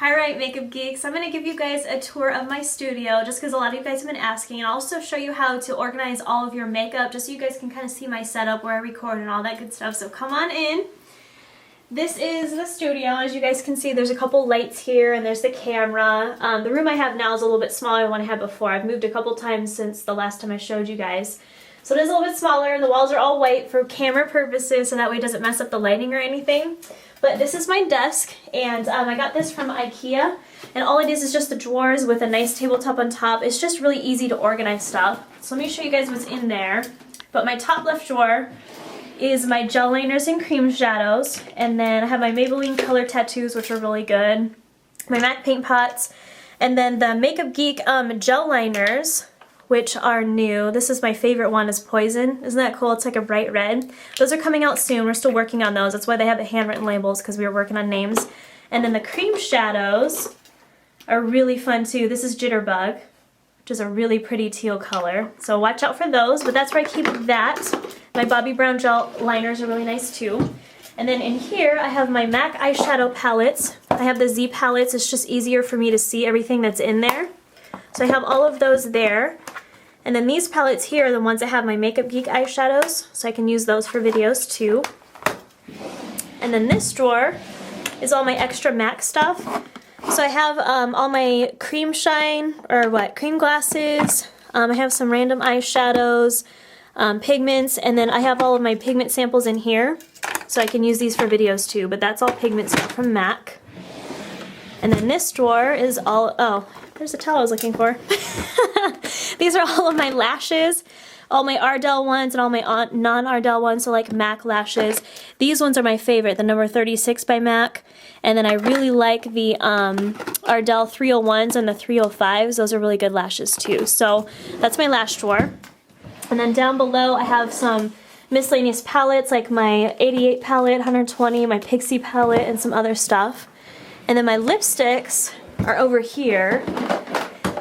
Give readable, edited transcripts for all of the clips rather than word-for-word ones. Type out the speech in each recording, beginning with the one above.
Alright, Makeup Geeks, I'm going to give you guys a tour of my studio just because a lot of you guys have been asking, and I'll also show you how to organize all of your makeup just so you guys can kind of see my setup where I record and all that good stuff. So come on in. This is the studio. As you guys can see, there's a couple lights here and there's the camera. The room I have now is a little bit smaller than what I had before. I've moved a couple times since the last time I showed you guys. So it is a little bit smaller, and the walls are all white for camera purposes so that way it doesn't mess up the lighting or anything. But this is my desk, and I got this from IKEA, and all it is just the drawers with a nice tabletop on top. It's just really easy to organize stuff. So let me show you guys what's in there. But my top left drawer is my gel liners and cream shadows, and then I have my Maybelline color tattoos, which are really good, my MAC paint pots, and then the Makeupgeek gel liners, which are new. This is my favorite one, is Poison. Isn't that cool? It's like a bright red. Those are coming out soon. We're still working on those. That's why they have the handwritten labels, because we were working on names. And then the cream shadows are really fun too. This is Jitterbug, which is a really pretty teal color. So watch out for those, but that's where I keep that. My Bobbi Brown gel liners are really nice too. And then in here I have my MAC eyeshadow palettes. I have the Z palettes. It's just easier for me to see everything that's in there. So I have all of those there. And then these palettes here are the ones that have my Makeupgeek eyeshadows, so I can use those for videos too. And then this drawer is all my extra MAC stuff. So I have all my cream glasses. I have some random eyeshadows, pigments, and then I have all of my pigment samples in here, so I can use these for videos too. But that's all pigment stuff from MAC. And then this drawer is all, oh, there's the towel I was looking for. These are all of my lashes, all my Ardell ones and all my non-Ardell ones, so like MAC lashes. These ones are my favorite, the number 36 by MAC. And then I really like the Ardell 301s and the 305s. Those are really good lashes too. So that's my lash drawer. And then down below I have some miscellaneous palettes, like my 88 palette, 120, my Pixie palette, and some other stuff. And then my lipsticks are over here,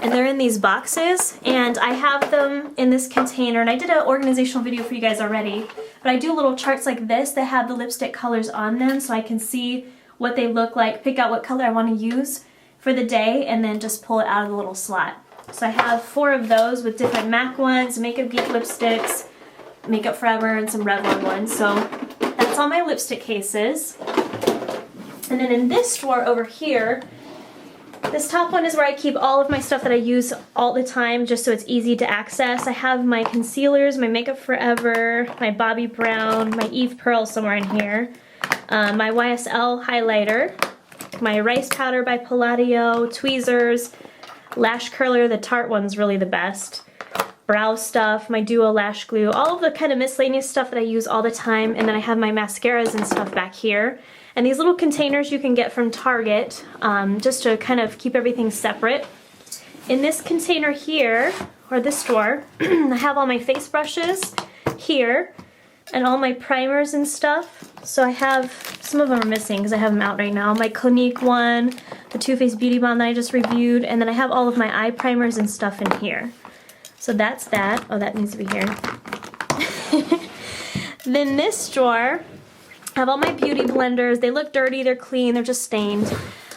and they're in these boxes, and I have them in this container, and I did an organizational video for you guys already, but I do little charts like this that have the lipstick colors on them so I can see what they look like, pick out what color I want to use for the day, and then just pull it out of the little slot. So I have 4 of those with different MAC ones, Makeupgeek lipsticks, Makeup Forever, and some Revlon ones. So that's all my lipstick cases. And then in this drawer over here, this top one is where I keep all of my stuff that I use all the time, just so it's easy to access. I have my concealers, my Makeup Forever, my Bobbi Brown, my Eve Pearl somewhere in here, my YSL highlighter, my rice powder by Palladio, tweezers, lash curler, the Tarte one's really the best, brow stuff, my Duo lash glue, all of the kind of miscellaneous stuff that I use all the time. And then I have my mascaras and stuff back here. And these little containers you can get from Target, just to kind of keep everything separate. In this container here, or this drawer, I have all my face brushes here, and all my primers and stuff. So I have, some of them are missing because I have them out right now. My Clinique one, the Too Faced Beauty Balm that I just reviewed, and then I have all of my eye primers and stuff in here. So that's that. Oh, that needs to be here. Then this drawer, I have all my beauty blenders. They look dirty, they're clean, they're just stained.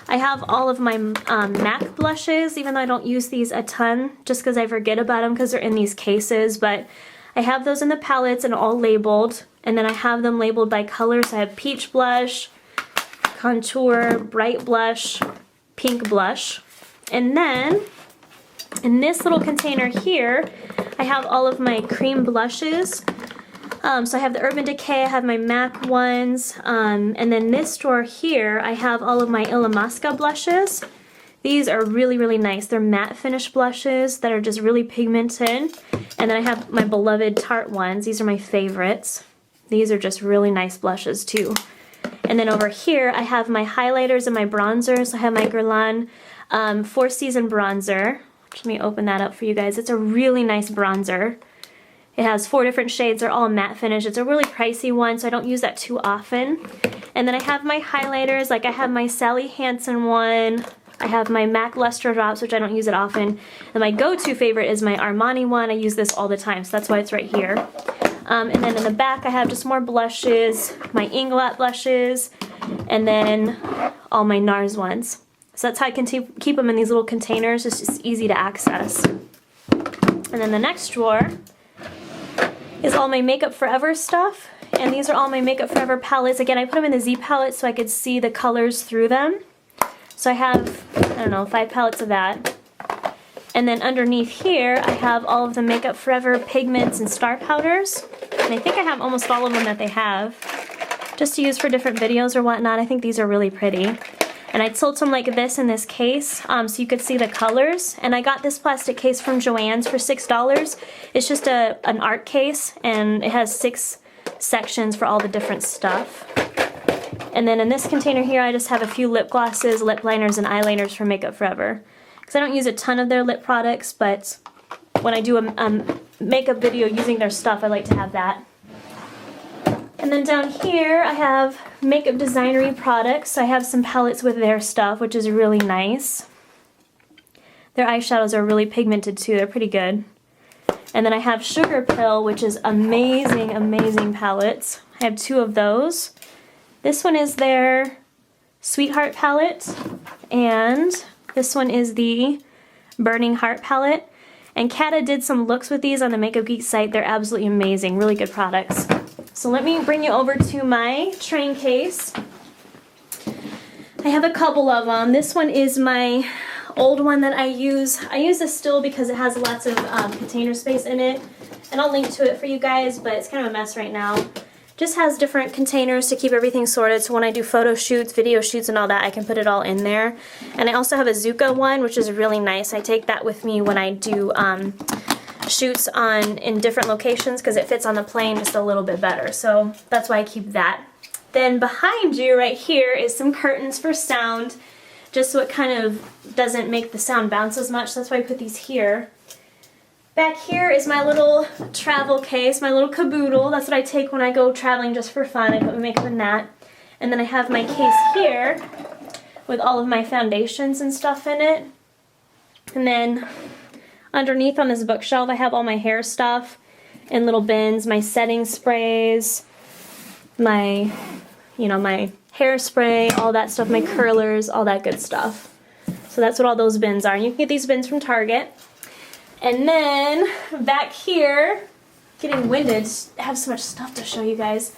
I have all of my MAC blushes, even though I don't use these a ton, just because I forget about them because they're in these cases. But I have those in the palettes and all labeled. And then I have them labeled by color. So I have peach blush, contour, bright blush, pink blush. And then in this little container here, I have all of my cream blushes. So I have the Urban Decay, I have my MAC ones, and then this drawer here, I have all of my Illamasqua Blushes. These are really, really nice. They're matte finish blushes that are just really pigmented. And then I have my beloved Tarte ones. These are my favorites. These are just really nice blushes too. And then over here, I have my highlighters and my bronzers. I have my Guerlain 4 Season bronzer. Let me open that up for you guys. It's a really nice bronzer. It has 4 different shades. They're all matte finish. It's a really pricey one, so I don't use that too often. And then I have my highlighters. Like I have my Sally Hansen one. I have my MAC Luster Drops, which I don't use it often. And my go-to favorite is my Armani one. I use this all the time, so that's why it's right here. And then in the back I have just more blushes, my Inglot Blushes, and then all my NARS ones. So that's how I can keep them in these little containers. It's just easy to access. And then the next drawer is all my Makeup Forever stuff. And these are all my Makeup Forever palettes. Again, I put them in the Z palette so I could see the colors through them. So I have, I don't know, 5 palettes of that. And then underneath here, I have all of the Makeup Forever pigments and star powders. And I think I have almost all of them that they have, just to use for different videos or whatnot. I think these are really pretty. And I sold some like this in this case, so you could see the colors. And I got this plastic case from Joann's for $6. It's just an art case, and it has 6 sections for all the different stuff. And then in this container here, I just have a few lip glosses, lip liners, and eyeliners from Makeup Forever. Because I don't use a ton of their lip products, but when I do a makeup video using their stuff, I like to have that. And then down here, I have Makeup Designory products. I have some palettes with their stuff, which is really nice. Their eyeshadows are really pigmented too. They're pretty good. And then I have Sugarpill, which is amazing, amazing palettes. I have 2 of those. This one is their Sweetheart palette, and this one is the Burning Heart palette. And Kata did some looks with these on the Makeupgeek site. They're absolutely amazing, really good products. So let me bring you over to my train case. I have a couple of them. This one is my old one that I use. I use this still because it has lots of container space in it. And I'll link to it for you guys, but it's kind of a mess right now. Just has different containers to keep everything sorted, so when I do photo shoots, video shoots, and all that, I can put it all in there. And I also have a Zucca one, which is really nice. I take that with me when I do shoots in different locations because it fits on the plane just a little bit better. So that's why I keep that. Then behind you right here is some curtains for sound, just so it kind of doesn't make the sound bounce as much. That's why I put these here. Back here is my little travel case, my little caboodle. That's what I take when I go traveling just for fun. I put my makeup in that. And then I have my case here with all of my foundations and stuff in it. And then underneath on this bookshelf I have all my hair stuff in little bins, my setting sprays, my, my hairspray, all that stuff, my curlers, all that good stuff. So that's what all those bins are. And you can get these bins from Target. And then back here, getting winded, I have so much stuff to show you guys.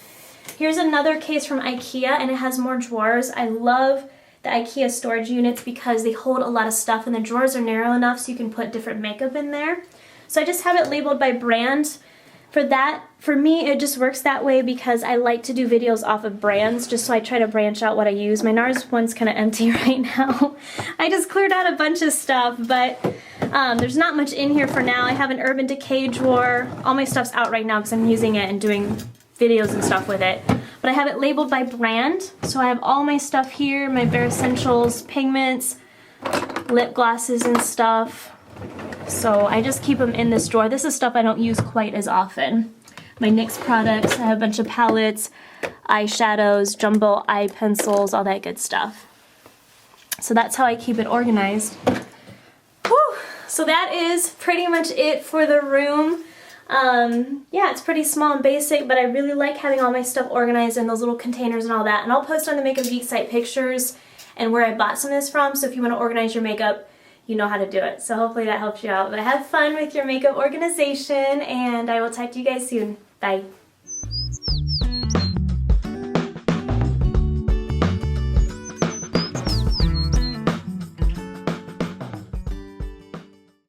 Here's another case from IKEA, and it has more drawers. I love the IKEA storage units because they hold a lot of stuff, and the drawers are narrow enough so you can put different makeup in there. So I just have it labeled by brand. For me, it just works that way because I like to do videos off of brands, just so I try to branch out what I use. My NARS one's kind of empty right now. I just cleared out a bunch of stuff, but there's not much in here for now. I have an Urban Decay drawer. All my stuff's out right now because I'm using it and doing videos and stuff with it. But I have it labeled by brand, so I have all my stuff here, my Bare Escentuals pigments, lip glosses and stuff. So I just keep them in this drawer. This is stuff I don't use quite as often. My NYX products, I have a bunch of palettes, eyeshadows, jumbo eye pencils, all that good stuff. So that's how I keep it organized. Whew. So that is pretty much it for the room. Yeah, it's pretty small and basic, but I really like having all my stuff organized in those little containers and all that. And I'll post on the Makeupgeek site pictures and where I bought some of this from, so if you want to organize your makeup, you know how to do it. So hopefully that helps you out. But have fun with your makeup organization, and I will talk to you guys soon. Bye.